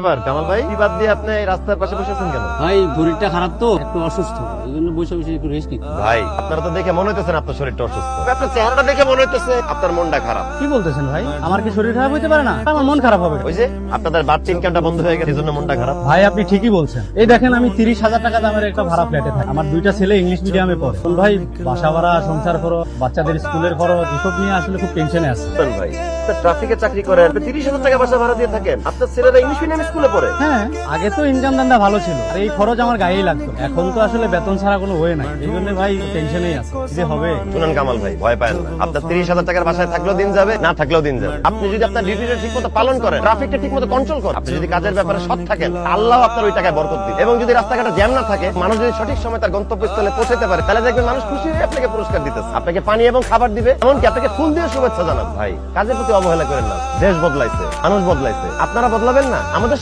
কামাল ভাই, কি বাদ দিয়ে আপনি এই রাস্তার পাশে বসেছেন কেন? ভাই শরীরটা খারাপ তো, একটু অসুস্থ, এই জন্য বসে বসে একটু রেস্ট নিচ্ছি। ভাই, আপনারা তো দেখে মনে হইতেছেন আপনার শরীরটা অসুস্থ। আপনার চেহারাটা দেখে মনে হইতেছে আপনার মনটা খারাপ। কি বলতেছেন ভাই? আমার কি শরীর খারাপ হইতে পারে না? আমার মন খারাপ হবে? ওই যে আপনাদের বাড়তি ইনকামটা বন্ধ হয়ে গেছে, এই জন্য মনটা খারাপ। ভাই আপনি ঠিকই বলছেন। এই দেখেন, আমি 30,000 টাকা দামের একটা ভাড়া ফ্ল্যাটে থাকি। আমার 2টা ছেলে ইংলিশ মিডিয়ামে পড়ে। এখন ভাই বাসা ভাড়া, সংসার খরচ, বাচ্চাদের স্কুলের খরচ, এসব নিয়ে আসলে খুব টেনশনে আছে। ভাই, ট্রাফিকে চাকরি করেন, 30,000 টাকা বাসা ভাড়া দিয়ে থাকেন, আপনার ছেলেরা ইংলিশ মিডিয়াম স্কুলে পড়ে। হ্যাঁ, আগে তো ইনকাম দান্ডা ভালো ছিল, আর এই খরচ আমার গায়েই লাগতো। এখন তো আসলে বেতন ছাড়া কোনো ওয়ে নাই, এই জন্য ভাই টেনশনেই আছে যে হবে। শুনুন কামাল ভাই, ভয় পায় না। আপনার 30,000 টাকার বাসায় থাকলেও দিন যাবে, না থাকলেও দিন যাবে। আপনি যদি আপনার ডিউটিটা ঠিক মতো পালন করেন, ট্রাফিকটা ঠিক মতো কন্ট্রোল করেন, আপনি যদি কাজের ব্যাপারে সৎ থাকেন, আল্লাহ আপনার ওই টাকায় বরকত দিন। এবং যদি রাস্তাঘাটে জ্যাম না থাকে, মানুষ যদি সঠিক সময় তার গন্তব্যস্থলে পৌঁছাতে পারে, তাহলে দেখবেন মানুষ খুশি হয়ে আপনাকে পুরস্কার দিতেছে, আপনাকে পানি এবং খাবার দিবে, এমনকি আপনাকে ফুল দিয়ে শুভেচ্ছা জানাবে। ভাই, কাজের প্রতি অবহেলা করেন না। দেশ বদলাইছে, মানুষ বদলাইছে, আপনারা বদলাবেন না? আমাদের